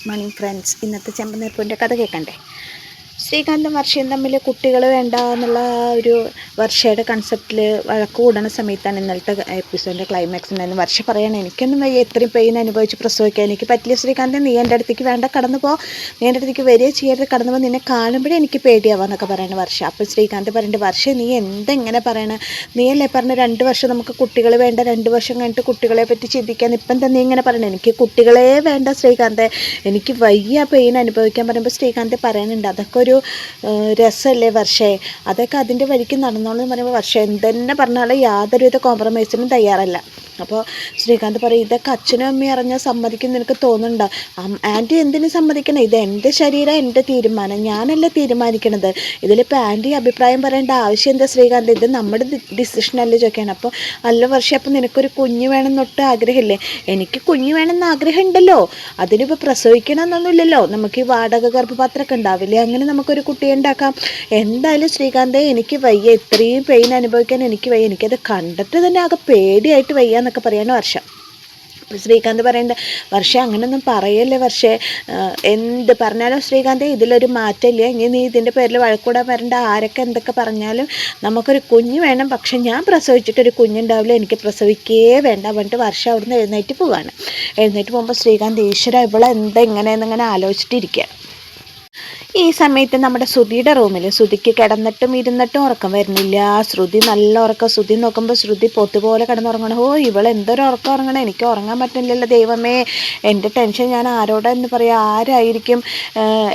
Good morning friends. ഇന്നത്തെ ചെമ്പനീർപ്പൂവിൻ്റെ കഥ കേൾക്കണ്ടേ? ശ്രീകാന്തും വർഷയും തമ്മിൽ കുട്ടികൾ വേണ്ട എന്നുള്ള ഒരു വർഷയുടെ കൺസെപ്റ്റിൽ വഴക്ക് കൂടണ സമയത്താണ് ഇന്നലത്തെ എപ്പിസോഡിൻ്റെ ക്ലൈമാക്സ് ഉണ്ടായിരുന്നു. വർഷ പറയണം, എനിക്കൊന്നും വയ്യ, എത്രയും പെയിൻ അനുഭവിച്ച് പ്രസവിക്കാൻ എനിക്ക് പറ്റില്ല ശ്രീകാന്ത്, നീ എൻ്റെ അടുത്തേക്ക് വേണ്ട കടന്നു പോ, നീ എൻ്റെ അടുത്തേക്ക് വരിക ചെയ്യരുത്, കടന്നു പോ, നിന്നെ കാണുമ്പോഴേ എനിക്ക് പേടിയാവാന്നൊക്കെ പറയണ വർഷ. അപ്പോൾ ശ്രീകാന്ത് പറയേണ്ടത്, വർഷ നീ എന്തെങ്ങനെ പറയണേ, നീ അല്ലേ പറഞ്ഞ 2 വർഷം നമുക്ക് കുട്ടികൾ വേണ്ട, 2 വർഷം കഴിഞ്ഞിട്ട് കുട്ടികളെ പറ്റി ചിന്തിക്കാൻ, ഇപ്പം എന്താ നീ ഇങ്ങനെ പറയണേ, എനിക്ക് കുട്ടികളെ വേണ്ട ശ്രീകാന്ത്, എനിക്ക് വയ്യ പെയിൻ അനുഭവിക്കാൻ പറയുമ്പോൾ ശ്രീകാന്ത് പറയുന്നുണ്ട്, അതൊക്കെ ഒരു രസമല്ലേ വർഷേ, അതൊക്കെ അതിൻ്റെ വഴിക്ക് നടന്നോളെന്ന് പറയുമ്പോൾ വർഷ എന്തെന്നെ പറഞ്ഞാലും യാതൊരുവിധ കോംപ്രമൈസിനും തയ്യാറല്ല. അപ്പോൾ ശ്രീകാന്ത് പറയും, ഇതൊക്കെ അച്ഛനും അമ്മയും അറിഞ്ഞാൽ സമ്മതിക്കും നിനക്ക് തോന്നുന്നുണ്ടോ? ആൻറ്റി എന്തിനു സമ്മതിക്കണം, ഇത് എൻ്റെ ശരീരം, എൻ്റെ തീരുമാനം, ഞാനല്ലേ തീരുമാനിക്കണത്, ഇതിലിപ്പോൾ ആൻറ്റി അഭിപ്രായം പറയേണ്ട ആവശ്യം എന്താ ശ്രീകാന്ത്, ഇത് നമ്മുടെ ഡിസിഷനല്ലേ ചോദിക്കുകയാണ്. അപ്പോൾ അല്ല വർഷ, അപ്പോൾ നിനക്കൊരു കുഞ്ഞ് വേണമെന്നൊട്ട് ആഗ്രഹമില്ലേ? എനിക്ക് കുഞ്ഞ് വേണമെന്ന് ആഗ്രഹം ഉണ്ടല്ലോ, അതിനിപ്പോൾ പ്രസവിക്കണമെന്നൊന്നുമില്ലല്ലോ, നമുക്ക് ഈ വാടക ഗർഭപാത്രമൊക്കെ ഉണ്ടാവില്ലേ, അങ്ങനെ നമുക്കൊരു കുട്ടിയെ ഉണ്ടാക്കാം. എന്തായാലും ശ്രീകാന്തേ എനിക്ക് വയ്യ, ഇത്രയും പെയിൻ അനുഭവിക്കാൻ എനിക്ക് വയ്യ, എനിക്കത് കണ്ടിട്ട് തന്നെ ആകെ പേടിയായിട്ട് വയ്യ എന്നൊക്കെ പറയാണ് വർഷ. ശ്രീകാന്ത് പറയേണ്ടത്, വർഷ അങ്ങനെയൊന്നും പറയല്ലേ വർഷേ, എന്ത് പറഞ്ഞാലും ശ്രീകാന്ത് ഇതിലൊരു മാറ്റമില്ല, ഇനി നീ ഇതിൻ്റെ പേരിൽ വഴക്കൂടാൻ വരേണ്ട, ആരൊക്കെ എന്തൊക്കെ പറഞ്ഞാലും നമുക്കൊരു കുഞ്ഞ് വേണം, പക്ഷെ ഞാൻ പ്രസവിച്ചിട്ടൊരു കുഞ്ഞുണ്ടാവില്ല, എനിക്ക് പ്രസവിക്കേ വേണ്ട പറഞ്ഞിട്ട് വർഷ അവിടുന്ന് എഴുന്നേറ്റ് പോവാണ്. എഴുന്നേറ്റ് പോകുമ്പോൾ ശ്രീകാന്ത്, ഈശ്വര ഇവളെ എന്താ ഇങ്ങനെയെന്നിങ്ങനെ ആലോചിച്ചിട്ടിരിക്കുക. ഈ സമയത്ത് നമ്മുടെ ശ്രുതിയുടെ റൂമിൽ ശ്രുതിക്ക് കിടന്നിട്ടും ഇരുന്നിട്ടും ഉറക്കം വരുന്നില്ല. ശ്രുതി നല്ല ഉറക്കം. ശ്രുതി നോക്കുമ്പോൾ ശ്രുതി പൊത്തുപോലെ കിടന്നുറങ്ങണം. ഓ ഇവളെന്തൊരു ഉറക്കം ഉറങ്ങണം, എനിക്ക് ഉറങ്ങാൻ പറ്റുന്നില്ലല്ലോ ദൈവമേ, എൻ്റെ ടെൻഷൻ ഞാൻ ആരോടെന്ന് പറയാം, ആരായിരിക്കും,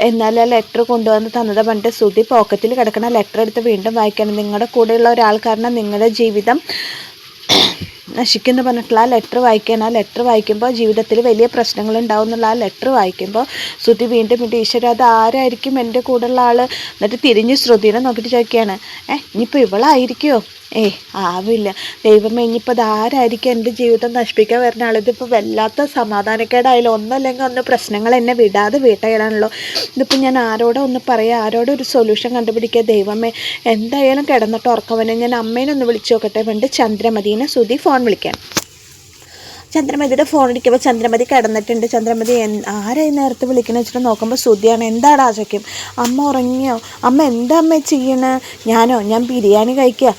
എന്നാലും ആ ലെറ്റർ കൊണ്ടുവന്ന് തന്നത് പറഞ്ഞിട്ട് ശ്രുതി പോക്കറ്റിൽ കിടക്കണ ലെറ്റർ എടുത്ത് വീണ്ടും വായിക്കണം. നിങ്ങളുടെ കൂടെയുള്ള ഒരാൾ കാരണം നിങ്ങളുടെ ജീവിതം നശിക്കുന്നു പറഞ്ഞിട്ടുള്ള ആ ലെറ്റർ വായിക്കാൻ. ആ ലെറ്റർ വായിക്കുമ്പോൾ ജീവിതത്തിൽ വലിയ പ്രശ്നങ്ങൾ ഉണ്ടാവും എന്നുള്ള ആ ലെറ്റർ വായിക്കുമ്പോൾ ശ്രുതി വീണ്ടും ഈശ്വര അത് ആരായിരിക്കും എൻ്റെ കൂടെയുള്ള ആൾ, എന്നിട്ട് തിരിഞ്ഞ് ശ്രുതിനെ നോക്കിയിട്ട് ചോദിക്കുകയാണ്, ഇനിയിപ്പോൾ ഇവളായിരിക്കുമോ? ആവില്ല ദൈവമേ, ഇനിയിപ്പോൾ അത് ആരായിരിക്കും എൻ്റെ ജീവിതം നശിപ്പിക്കാൻ വരുന്ന ആൾ, ഇതിപ്പോൾ വല്ലാത്ത സമാധാനക്കേടായാലും ഒന്നല്ലെങ്കിൽ ഒന്ന് പ്രശ്നങ്ങൾ എന്നെ വിടാതെ വീട്ടയിലാണല്ലോ, ഇതിപ്പോൾ ഞാൻ ആരോടെ ഒന്ന് പറയാം, ആരോടെ ഒരു സൊല്യൂഷൻ കണ്ടുപിടിക്കുക, ദൈവമേ എന്തായാലും കിടന്നിട്ട് ഉറക്കവനെ, ഞാൻ അമ്മേനെ ഒന്ന് വിളിച്ചു നോക്കട്ടെ വേണ്ട ചന്ദ്രമതിനെ ശ്രുതി ഫോൺ വിളിക്കാൻ. ചന്ദ്രമതിയുടെ ഫോൺ അടിക്കുമ്പോൾ ചന്ദ്രമതി കിടന്നിട്ടുണ്ട്. ചന്ദ്രമതി ആരായി നേരത്തെ വിളിക്കണമെന്ന് വെച്ചിട്ട് നോക്കുമ്പോൾ ശ്രുതിയാണ്. എന്താടാ ചോദിക്കും, അമ്മ ഉറങ്ങിയോ? അമ്മ എന്താ അമ്മ ചെയ്യണേ? ഞാൻ ബിരിയാണി കഴിക്കുക.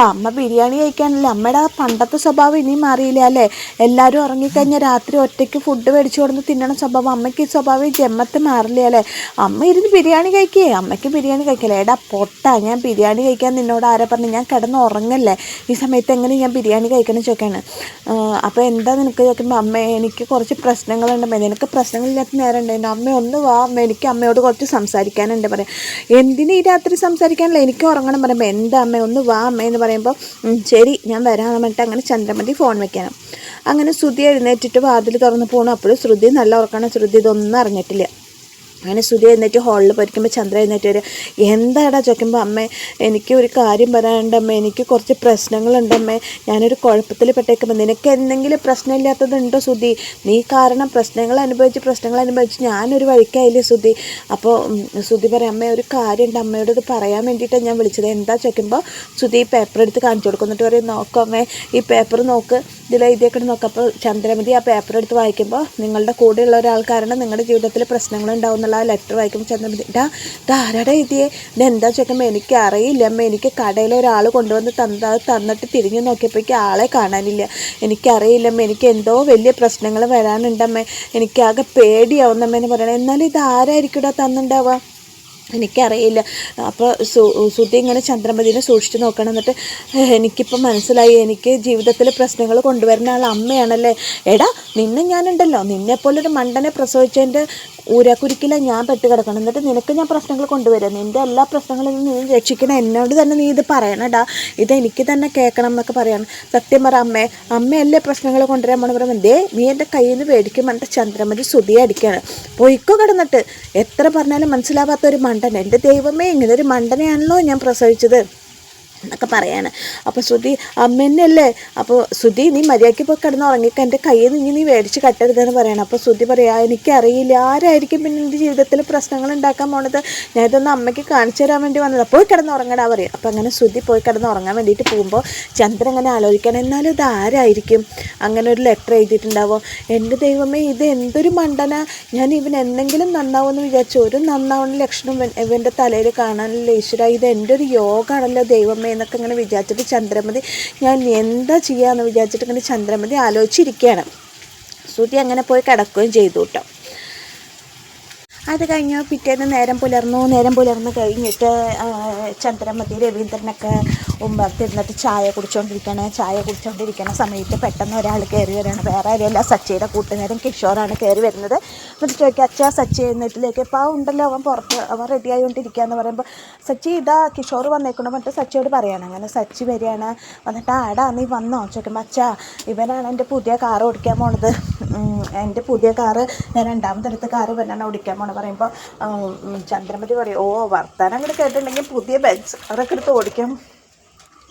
അമ്മ ബിരിയാണി കഴിക്കാനല്ലേ, അമ്മയുടെ ആ പണ്ടത്തെ സ്വഭാവം ഇനിയും മാറിയില്ല അല്ലേ, എല്ലാവരും ഉറങ്ങിക്കഴിഞ്ഞാൽ രാത്രി ഒറ്റയ്ക്ക് ഫുഡ് മേടിച്ചു കൊടുന്ന് തിന്നണ സ്വഭാവം, അമ്മയ്ക്ക് ഈ സ്വഭാവം ജന്മത്ത് മാറില്ല അല്ലേ, അമ്മ ഇരുന്ന് ബിരിയാണി കഴിക്കേ, അമ്മയ്ക്ക് ബിരിയാണി കഴിക്കല്ലേ. എടാ പൊട്ടാ, ഞാൻ ബിരിയാണി കഴിക്കാൻ നിന്നോട് ആരാ പറഞ്ഞു, ഞാൻ കിടന്ന് ഉറങ്ങല്ലേ, ഈ സമയത്ത് എങ്ങനെ ഞാൻ ബിരിയാണി കഴിക്കണം ചോദിക്കാണ്. അപ്പോൾ എന്താ നിനക്ക് ചോദിക്കുമ്പോൾ, അമ്മ എനിക്ക് കുറച്ച് പ്രശ്നങ്ങളുണ്ട്. നിനക്ക് പ്രശ്നങ്ങളില്ലാത്ത നേരം ഉണ്ടായിരുന്നു, അമ്മ ഒന്ന് വാ അമ്മ, എനിക്ക് അമ്മയോട് കുറച്ച് സംസാരിക്കാനുണ്ട് പറയാം. എന്തിന് ഈ രാത്രി സംസാരിക്കാനല്ല, എനിക്ക് ഉറങ്ങണം പറയുമ്പോൾ, എന്താ അമ്മ ഒന്ന് വാ അമ്മ എന്ന് പറയുമ്പോൾ, ശരി ഞാൻ വരാമെന്ന് പറഞ്ഞിട്ട് അങ്ങനെ ചന്ദ്രമതി ഫോൺ വെക്കണം. അങ്ങനെ ശ്രുതി എഴുന്നേറ്റിട്ട് വാതിൽ തുറന്ന് പോകണം. അപ്പോഴും ശ്രുതി നല്ല ഉറക്കണം. ശ്രുതി ഇതൊന്നും അറിഞ്ഞിട്ടില്ല. അങ്ങനെ ശ്രുതി എഴുന്നേറ്റ് ഹാളിൽ പോയിരിക്കുമ്പോൾ ചന്ദ്ര എഴുന്നേറ്റ് വരിക. എന്താടാ ചോദിക്കുമ്പോൾ, അമ്മേ എനിക്ക് ഒരു കാര്യം പറയാനുണ്ട് അമ്മേ, എനിക്ക് കുറച്ച് പ്രശ്നങ്ങളുണ്ടമ്മേ, ഞാനൊരു കുഴപ്പത്തിൽ പെട്ടേക്കുമ്പോൾ, നിനക്ക് എന്തെങ്കിലും പ്രശ്നമില്ലാത്തതുണ്ടോ ശ്രുതി? നീ കാരണം പ്രശ്നങ്ങൾ അനുഭവിച്ച് ഞാനൊരു വഴിക്കായില്ലേ ശ്രുതി. അപ്പോൾ ശ്രുതി പറയാം, അമ്മേ ഒരു കാര്യമുണ്ട്, അമ്മയോട് ഇത് പറയാൻ വേണ്ടിയിട്ടാണ് ഞാൻ വിളിച്ചത്. എന്താ ചോദിക്കുമ്പോൾ ശ്രുതി ഈ പേപ്പർ എടുത്ത് കാണിച്ചു കൊടുക്കും. എന്നിട്ട് പറയും, നോക്കോ അമ്മേ ഈ പേപ്പർ നോക്ക്, ഇതിൽ എഴുതിയേക്കണം നോക്കാം. അപ്പോൾ ചന്ദ്രമതി ആ പേപ്പർ എടുത്ത് വായിക്കുമ്പോൾ, നിങ്ങളുടെ കൂടെയുള്ള ഒരാൾ കാരണം നിങ്ങളുടെ ജീവിതത്തിൽ പ്രശ്നങ്ങളുണ്ടാവും ആ ലെറ്റർ വായിക്കുമ്പോൾ ചന്ദ്രമതി, ധാരാളം എഴുതിയേ, ഇതെന്താ ചോദിക്കുമ്പോൾ, എനിക്ക് അറിയില്ല അമ്മ, എനിക്ക് കടയിൽ ഒരാൾ കൊണ്ടുവന്ന് തന്നിട്ട് തിരിഞ്ഞു നോക്കിയപ്പോഴേക്ക് ആളെ കാണാനില്ല, എനിക്കറിയില്ല അമ്മ, എനിക്ക് എന്തോ വലിയ പ്രശ്നങ്ങൾ വരാനുണ്ടമ്മേ, എനിക്കാകെ പേടിയാവുന്നമ്മേന്ന് പറയണം. എന്നാലും ഇത് ആരായിരിക്കും തന്നിട്ടുണ്ടാവുക, എനിക്കറിയില്ല. അപ്പോൾ ശ്രുതി ഇങ്ങനെ ചന്ദ്രമതിനെ സൂക്ഷിച്ച് നോക്കണം. എന്നിട്ട് എനിക്കിപ്പോൾ മനസ്സിലായി, എനിക്ക് ജീവിതത്തിൽ പ്രശ്നങ്ങൾ കൊണ്ടുവരുന്ന ആൾ അമ്മയാണല്ലേ. എടാ നിന്നെ ഞാനുണ്ടല്ലോ, നിന്നെപ്പോലൊരു മണ്ടനെ പ്രസവിച്ചതിൻ്റെ ഊരാക്കുരുക്കില്ല ഞാൻ പെട്ട് കിടക്കണം, എന്നിട്ട് നിനക്ക് ഞാൻ പ്രശ്നങ്ങൾ കൊണ്ടുവരാം, നിൻ്റെ എല്ലാ പ്രശ്നങ്ങളും നീ രക്ഷിക്കണം, എന്നോട് തന്നെ നീ ഇത് പറയണടാ, ഇതെനിക്ക് തന്നെ കേൾക്കണം എന്നൊക്കെ പറയണം. സത്യം പറ അമ്മയല്ലേ പ്രശ്നങ്ങൾ കൊണ്ടുവരാൻ പോണ പറയുമ്പോൾ, നീ എൻ്റെ കയ്യിൽ നിന്ന് മേടിക്കും പറഞ്ഞിട്ട് ചന്ദ്രമതി ശ്രുതിയെ അടിക്കുകയാണ്. പൊയ്ക്കോ കിടന്നിട്ട്, എത്ര പറഞ്ഞാലും മനസ്സിലാവാത്ത ഒരു മണ്ടൻ, എൻ്റെ ദൈവമേ ഇങ്ങനെ ഒരു മണ്ടനെയാണല്ലോ ഞാൻ പ്രസവിച്ചത്, എന്നൊക്കെ പറയാണ്. അപ്പോൾ ശ്രുതി അമ്മേന്നല്ലേ, അപ്പോൾ ശ്രുതി നീ മര്യാദയ്ക്ക് പോയി കിടന്ന് ഉറങ്ങിക്കുക, എൻ്റെ കയ്യിൽ നിന്ന് നീ മേടിച്ച് കട്ടരുതെന്ന് പറയണം. അപ്പോൾ ശ്രുതി പറയാ എനിക്കറിയില്ല ആരായിരിക്കും പിന്നെ എൻ്റെ ജീവിതത്തിൽ പ്രശ്നങ്ങൾ ഉണ്ടാക്കാൻ പോണത്, ഞാൻ ഇതൊന്ന് അമ്മയ്ക്ക് കാണിച്ചു തരാൻ വേണ്ടി വന്നത്, പോയി കിടന്ന് ഉറങ്ങടാ പറയും. അപ്പോൾ അങ്ങനെ ശ്രുതി പോയി കിടന്ന് ഉറങ്ങാൻ വേണ്ടിയിട്ട് പോകുമ്പോൾ ചന്ദ്രൻ അങ്ങനെ ആലോചിക്കണം, എന്നാലും ഇത് ആരായിരിക്കും അങ്ങനെ ഒരു ലെറ്റർ എഴുതിയിട്ടുണ്ടാവോ, എൻ്റെ ദൈവമേ ഇത് എന്തൊരു മണ്ടന, ഞാൻ ഇവൻ എന്തെങ്കിലും നന്നാവുമെന്ന് വിചാരിച്ചു, ഒരു നന്നാവുന്ന ലക്ഷണം ഇവൻ്റെ തലയിൽ കാണാനില്ല, ഈശ്വര ഇത് എൻ്റെ ഒരു യോഗമാണല്ലോ ദൈവമേ എന്നൊക്കെ ഇങ്ങനെ വിചാരിച്ചിട്ട് ചന്ദ്രമതി ഞാൻ എന്താ ചെയ്യാന്ന് വിചാരിച്ചിട്ട് ഇങ്ങനെ ചന്ദ്രമതി ആലോചിച്ചിരിക്കുകയാണ്. ശ്രുതി അങ്ങനെ പോയി കിടക്കുകയും ചെയ്തു കേട്ടോ. അത് കഴിഞ്ഞ് പിറ്റേന്ന് നേരം പുലർന്ന് കഴിഞ്ഞിട്ട് ചന്ദ്രമതി രവീന്ദ്രനൊക്കെ ഉമ്മർത്തിരുന്നിട്ട് ചായ കുടിച്ചുകൊണ്ടിരിക്കണ സമയത്ത് പെട്ടെന്ന് ഒരാൾ കയറി വരികയാണ്. വേറെ ആരുമല്ല, സച്ചിയുടെ കൂട്ടുകാരൻ കിഷോറാണ് കയറി വരുന്നത്. എന്നിട്ട് ചോദിക്കുക, അച്ഛാ സച്ചി എന്നിട്ടിലേക്ക് ഇപ്പോൾ ഉണ്ടല്ലോ അവൻ റെഡി ആയിക്കൊണ്ടിരിക്കുക എന്ന് പറയുമ്പോൾ സച്ചി ഇതാ കിഷോർ വന്നേക്കണം എന്നിട്ട് സച്ചിയോട് പറയുകയാണ്. അങ്ങനെ സച്ചി വരികയാണ്. വന്നിട്ട് ആടാ നീ വന്നോ ചോദിക്കുമ്പോൾ അച്ഛാ ഇവനാണ് എൻ്റെ പുതിയ കാറ് ഓടിക്കാൻ പോണത്, എൻ്റെ പുതിയ കാറ് ഞാൻ രണ്ടാമതെടുത്ത കാറ് ഇവനാണ് ഓടിക്കാൻ പോണത് പറയുമ്പോൾ ചന്ദ്രമതി പറയും, ഓ വർത്താനം കൂടെ കേട്ടിട്ടുണ്ടെങ്കിൽ പുതിയ ബെൻസ് അതൊക്കെ എടുത്ത് ഓടിക്കാൻ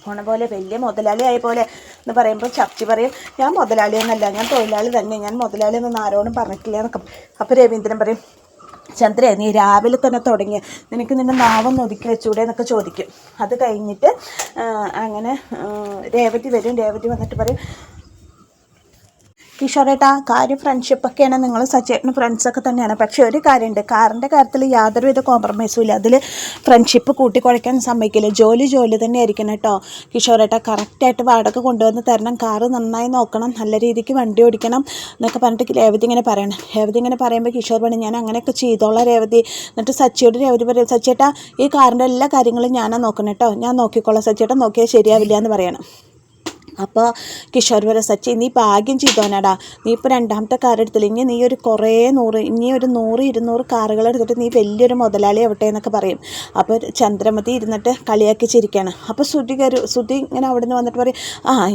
പോണ പോലെ വലിയ മുതലാളിയായ പോലെ എന്ന് പറയുമ്പോൾ ചർച്ചി പറയും, ഞാൻ മുതലാളിയൊന്നല്ല, ഞാൻ തൊഴിലാളി തന്നെ, ഞാൻ മുതലാളിയൊന്നും ആരോടും പറഞ്ഞിട്ടില്ല എന്നൊക്കെ. അപ്പോൾ രവീന്ദ്രൻ പറയും, ചന്ദ്രേ നീ രാവിലെ തന്നെ തുടങ്ങി, നിനക്ക് നിൻ്റെ നാവൊന്ന് ഒതുക്കി വെച്ചൂടെ എന്നൊക്കെ ചോദിക്കും. അത് കഴിഞ്ഞിട്ട് അങ്ങനെ രേവതി വരും. രേവതി വന്നിട്ട് പറയും, കിഷോറേട്ടാ കാര്യം ഫ്രണ്ട്ഷിപ്പൊക്കെയാണ്, നിങ്ങൾ സച്ചേട്ടന് ഫ്രണ്ട്സൊക്കെ തന്നെയാണ്, പക്ഷേ ഒരു കാര്യമുണ്ട്, കാറിൻ്റെ കാര്യത്തിൽ യാതൊരുവിധ കോംപ്രമൈസും ഇല്ല, അതിൽ ഫ്രണ്ട്ഷിപ്പ് കൂട്ടിക്കുറയ്ക്കാൻ സമ്മതിക്കില്ല, ജോലി തന്നെ ആയിരിക്കണം കേട്ടോ കിഷോറേട്ടാ, കറക്റ്റായിട്ട് വാടക കൊണ്ടുവന്ന് തരണം, കാറ് നന്നായി നോക്കണം, നല്ല രീതിക്ക് വണ്ടി ഓടിക്കണം എന്നൊക്കെ പറഞ്ഞിട്ട് രേവതി ഇങ്ങനെ പറയണം. രേവതി ഇങ്ങനെ പറയുമ്പോൾ കിഷോർ പറഞ്ഞു, ഞാൻ അങ്ങനെയൊക്കെ ചെയ്തോളാം രേവതി. എന്നിട്ട് സച്ചിയോട് രേവതി പറയും, സച്ചേട്ടാ ഈ കാറിൻ്റെ എല്ലാ കാര്യങ്ങളും ഞാനാ നോക്കണം കേട്ടോ, ഞാൻ നോക്കിക്കോളാം, സച്ചേട്ടാ നോക്കിയാൽ ശരിയാവില്ല എന്ന് പറയണം. അപ്പോൾ കിഷോർ പറയും, സച്ചി നീ ഭാഗ്യം ചെയ്തോനാടാ, നീ ഇപ്പോൾ രണ്ടാമത്തെ കാർ എടുത്തില്ല, ഇനി നീ ഒരു ഇനി ഒരു 100-200 കാറുകൾ എടുത്തിട്ട് നീ വലിയൊരു മുതലാളി ആവട്ടെ എന്നൊക്കെ പറയും. അപ്പോൾ ചന്ദ്രമതി ഇരുന്നിട്ട് കളിയാക്കി ചിരിക്കുകയാണ്. അപ്പോൾ ശ്രുതി ഇങ്ങനെ അവിടെ നിന്ന് വന്നിട്ട് പറയും,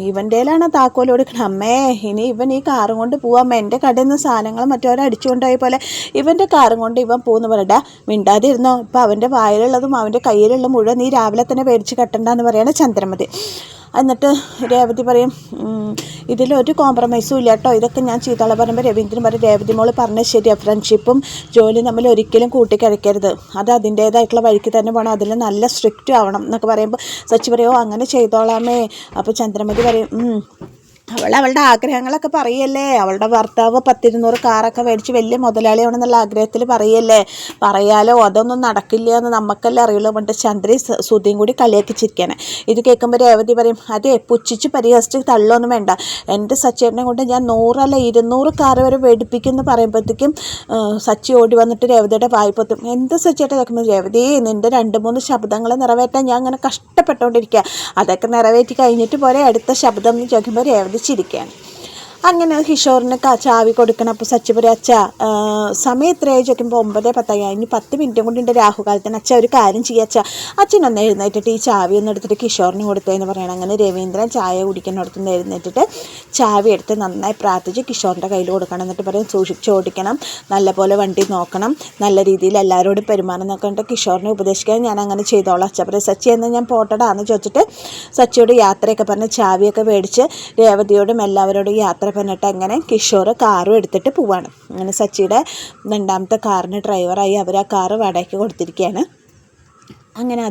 ഇവൻ്റെയിലാണ് താക്കോൽ കൊടുക്കണം, അമ്മേ ഇനി ഇവൻ ഈ കാറും കൊണ്ട് പോവാം, എൻ്റെ കടയിൽ നിന്ന് സാധനങ്ങൾ മറ്റവരെ അടിച്ചുകൊണ്ടായ പോലെ ഇവൻ്റെ കാറും കൊണ്ട് ഇവൻ പോകുന്ന പറയടാ, മിണ്ടാതെ ഇരുന്നോ, ഇപ്പോൾ അവൻ്റെ വായിലുള്ളതും അവൻ്റെ കയ്യിലുള്ള മുഴുവൻ നീ രാവിലെ തന്നെ മേടിച്ച് കെട്ടണ്ടെന്ന് പറയാണ് ചന്ദ്രമതി. എന്നിട്ട് രേവതി പറയും, ഇതിലൊരു കോംപ്രമൈസും ഇല്ല കേട്ടോ, ഇതൊക്കെ ഞാൻ ചെയ്തോളാം പറയുമ്പോൾ രവീന്ദ്രൻ പറയും, രേവതി മോള് പറഞ്ഞത് ശരിയാണ്, ഫ്രണ്ട്ഷിപ്പും ജോലിയും തമ്മിൽ ഒരിക്കലും കൂട്ടിക്കഴിക്കരുത്, അത് അതിൻ്റേതായിട്ടുള്ള വഴിക്ക് തന്നെ പോകണം, അതിൽ നല്ല സ്ട്രിക്റ്റ് ആവണം എന്നൊക്കെ പറയുമ്പോൾ സച്ചി പറയുമോ അങ്ങനെ ചെയ്തോളാമേ. അപ്പോൾ ചന്ദ്രമതി പറയും, അവളുടെ ആഗ്രഹങ്ങളൊക്കെ പറയല്ലേ, അവളുടെ ഭർത്താവ് 10-200 കാറൊക്കെ മേടിച്ച് വലിയ മുതലാളിയാണെന്നുള്ള ആഗ്രഹത്തിൽ പറയാലോ, അതൊന്നും നടക്കില്ല എന്ന് നമുക്കെല്ലാം അറിയുള്ളൂ പറഞ്ഞിട്ട് ചന്ദ്രയും ശ്രുതിയും കൂടി കളിയാക്കിച്ചിരിക്കുകയാണ്. ഇത് കേൾക്കുമ്പോൾ രേവതി പറയും, അതെ പുച്ഛിച്ച് പരിഹസിച്ച് തള്ളൊന്നും വേണ്ട, എൻ്റെ സച്ചേട്ടനെ കൊണ്ട് ഞാൻ 100 അല്ല 200 കാറ് വരെ മേടിപ്പിക്കുമെന്ന് പറയുമ്പോഴത്തേക്കും സച്ചി ഓടി വന്നിട്ട് രേവതിയുടെ വായ്പത്തും, എന്ത് സച്ചേട്ടൻ കേൾക്കുമ്പോൾ, രേവതി നിൻ്റെ 2-3 ശബ്ദങ്ങൾ നിറവേറ്റാൻ ഞാൻ അങ്ങനെ കഷ്ടപ്പെട്ടുകൊണ്ടിരിക്കുക, അതൊക്കെ നിറവേറ്റി കഴിഞ്ഞിട്ട് പോലെ അടുത്ത ശബ്ദം എന്ന് ചോദിക്കുമ്പോൾ രേവതി ചിരിക്കുകയാണ്. അങ്ങനെ കിഷോറിന് ചാവി കൊടുക്കണം. അപ്പോൾ സച്ചി പറയും, അച്ഛാ സമയം എത്രയായി ചോദിക്കുമ്പോൾ 9:10 ഇനി 10 മിനിറ്റും കൊണ്ട് ഉണ്ട് രാഹുകാലത്തിന്, അച്ഛാ ഒരു കാര്യം ചെയ്യാച്ചാ, അച്ഛനൊന്ന് എഴുന്നേറ്റിട്ട് ഈ ചാവി ഒന്ന് എടുത്തിട്ട് കിഷോറിന് കൊടുത്തതെന്ന് പറയണം. അങ്ങനെ രവീന്ദ്രൻ ചായ കുടിക്കുന്നിടത്തുനിന്ന് എഴുന്നേറ്റിട്ട് ചാവി എടുത്ത് നന്നായി പ്രാർത്ഥിച്ച് കിഷോറിൻ്റെ കയ്യിൽ കൊടുക്കണം. എന്നിട്ട് പറയും, സൂക്ഷിച്ച് ഓടിക്കണം, നല്ലപോലെ വണ്ടി നോക്കണം, നല്ല രീതിയിൽ എല്ലാവരോടും പെരുമാറണം എന്നൊക്കെ കിഷോറിനെ ഉപദേശിക്കാൻ ഞാൻ അങ്ങനെ ചെയ്തോളാം അച്ഛാ പറയും. സച്ചി എന്ന് ഞാൻ പോട്ടടാന്ന് ചോദിച്ചിട്ട് സച്ചിയോട് യാത്രയൊക്കെ പറഞ്ഞ് ചാവിയൊക്കെ മേടിച്ച് രേവതിയോടും എല്ലാവരോടും യാത്ര പറഞ്ഞിട്ട് അങ്ങനെ കിഷോർ കാറും എടുത്തിട്ട് പോവാണ്. അങ്ങനെ സച്ചിയുടെ 2ാമത്തെ കാറിന് ഡ്രൈവറായി അവർ ആ കാറ് വാടകയ്ക്ക് കൊടുത്തിരിക്കുകയാണ്. അങ്ങനെ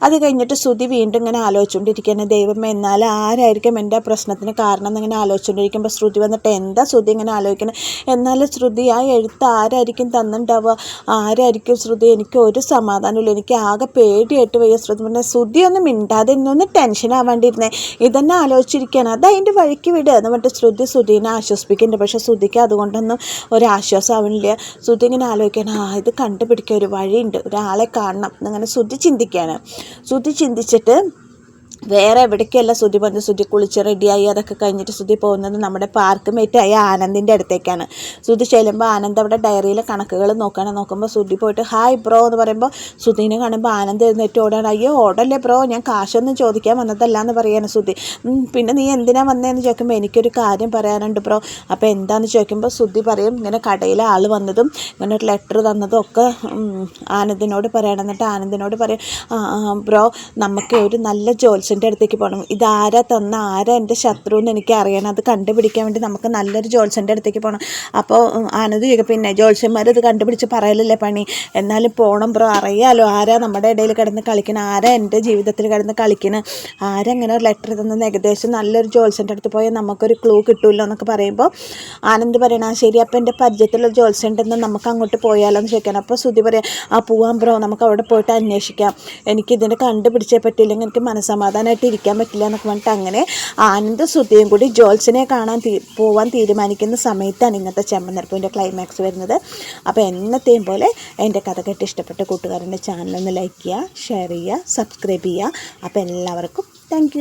അത് കഴിഞ്ഞിട്ട് ശ്രുതി വീണ്ടും ഇങ്ങനെ ആലോചിച്ചുകൊണ്ടിരിക്കുകയാണ്, ദൈവം എന്നാൽ ആരായിരിക്കും എൻ്റെ പ്രശ്നത്തിന് കാരണം എന്നിങ്ങനെ ആലോചിച്ചുകൊണ്ടിരിക്കുമ്പോൾ ശ്രുതി വന്നിട്ട്, എന്താ ശ്രുതി ഇങ്ങനെ ആലോചിക്കണം, എന്നാലും ശ്രുതി ആ എഴുത്ത് ആരായിരിക്കും തന്നിട്ടുണ്ടാവുക, ആരായിരിക്കും ശ്രുതി, എനിക്ക് ഒരു സമാധാനമില്ല, എനിക്ക് ആകെ പേടിയായിട്ട് വയ്യ ശ്രുതി പറഞ്ഞാൽ, ശ്രുതി ഒന്നും മിണ്ടാതെ ഇന്നൊന്ന് ടെൻഷൻ ആവാണ്ടിരുന്നേ, ഇതന്നെ ആലോചിച്ചിരിക്കുകയാണ്, അത് അതിൻ്റെ വഴിക്ക് വിടുക എന്ന് പറഞ്ഞിട്ട് ശ്രുതിനെ ആശ്വസിപ്പിക്കുന്നുണ്ട്. പക്ഷേ ശ്രുതിക്ക് അതുകൊണ്ടൊന്നും ഒരാശ്വാസം ആവണില്ല. ശ്രുതി ഇങ്ങനെ ആലോചിക്കണം, ഇത് കണ്ടുപിടിക്കുക ഒരു വഴിയുണ്ട്, ഒരാളെ കാണണം അങ്ങനെ ശ്രുതി ചിന്തിക്കുകയാണ്. ശ്രുതി ചിന്തിച്ചിട്ട് വേറെ എവിടേക്കല്ല ശ്രുതി പറഞ്ഞ് ശ്രുതി കുളിച്ച് റെഡിയായി അതൊക്കെ കഴിഞ്ഞിട്ട് ശ്രുതി പോകുന്നത് നമ്മുടെ പാർക്ക് മേറ്റായ ആനന്ദിൻ്റെ അടുത്തേക്കാണ്. ശ്രുതി ചെല്ലുമ്പോൾ ആനന്ദ് അവിടെ ഡയറിയിലെ കണക്കുകൾ നോക്കുമ്പോൾ ശ്രുതി പോയിട്ട് ഹായ് ബ്രോ എന്ന് പറയുമ്പോൾ ശ്രുതിനെ കാണുമ്പോൾ ആനന്ദ് എഴുന്നേറ്റ് ഓടാണ്. അയ്യോ ഓടല്ലേ ബ്രോ, ഞാൻ കാശൊന്നും ചോദിക്കാൻ വന്നതല്ല എന്ന് പറയാണ് ശ്രുതി. പിന്നെ നീ എന്തിനാ വന്നതെന്ന് ചോദിക്കുമ്പോൾ എനിക്കൊരു കാര്യം പറയാനുണ്ട് ബ്രോ. അപ്പോൾ എന്താണെന്ന് ചോദിക്കുമ്പോൾ ശ്രുതി പറയും ഇങ്ങനെ കടയിലെ ആൾ വന്നതും ഇങ്ങനെ ഒരു ലെറ്റർ തന്നതും ഒക്കെ ആനന്ദിനോട് പറയണം. എന്നിട്ട് ആനന്ദിനോട് പറയും ബ്രോ നമുക്ക് ഒരു നല്ല ജോത്സ്യൻ്റെ അടുത്തേക്ക് പോകണം. ഇതാരാ തന്ന ആരാ എൻ്റെ ശത്രു എന്ന് എനിക്ക് അറിയണം. അത് കണ്ടുപിടിക്കാൻ വേണ്ടി നമുക്ക് നല്ലൊരു ജോത്സ്യൻ്റെ അടുത്തേക്ക് പോകണം. അപ്പോൾ ആനന്ദ് ചോദിക്കും പിന്നെ ജോത്സ്യന്മാർ ഇത് കണ്ടുപിടിച്ച് പറയലല്ലേ പണി, എന്നാലും പോകണം ബ്രോ. അറിയാലോ ആരാ നമ്മുടെ ഇടയിൽ കിടന്ന് കളിക്കണം, ആരാ എൻ്റെ ജീവിതത്തിൽ കിടന്ന് കളിക്കണം, ആരെങ്ങനെ ഒരു ലെറ്റർ തന്നെന്ന് ഏകദേശം നല്ലൊരു ജോത്സ്യൻ്റെ അടുത്ത് പോയാൽ നമുക്കൊരു ക്ലൂ കിട്ടുമല്ലോ എന്നൊക്കെ പറയുമ്പോൾ ആനന്ദ് പറയണം ശരി അപ്പോൾ എൻ്റെ പരിചയത്തിലുള്ള ജോത്സ്യണ്ടെന്ന് നമുക്ക് അങ്ങോട്ട് പോയാലോ എന്ന് ചോദിക്കണം. അപ്പോൾ ശ്രുതി പറയാം പോവാം ബ്രോ, നമുക്ക് അവിടെ പോയിട്ട് അന്വേഷിക്കാം, എനിക്കിതിനെ കണ്ടുപിടിച്ചേ പറ്റില്ലെങ്കിൽ എനിക്ക് മനസ്സമാധാനമായിട്ട് ഇരിക്കാൻ പറ്റില്ല എന്നൊക്കെ പറഞ്ഞിട്ട് അങ്ങനെ ആനന്ദ് ശ്രുതിയും കൂടി ജോത്സ്യനെ കാണാൻ പോവാൻ തീരുമാനിക്കുന്ന സമയത്താണ് ഇന്നത്തെ ചെമ്മനീർപ്പൂവിൻ്റെ ക്ലൈമാക്സ് വരുന്നത്. അപ്പോൾ എന്നത്തെയും പോലെ എൻ്റെ കഥ കേട്ട് ഇഷ്ടപ്പെട്ട കൂട്ടുകാരൻ്റെ ചാനലൊന്ന് ലൈക്ക് ചെയ്യുക, ഷെയർ ചെയ്യുക, സബ്സ്ക്രൈബ് ചെയ്യുക. അപ്പോൾ എല്ലാവർക്കും താങ്ക്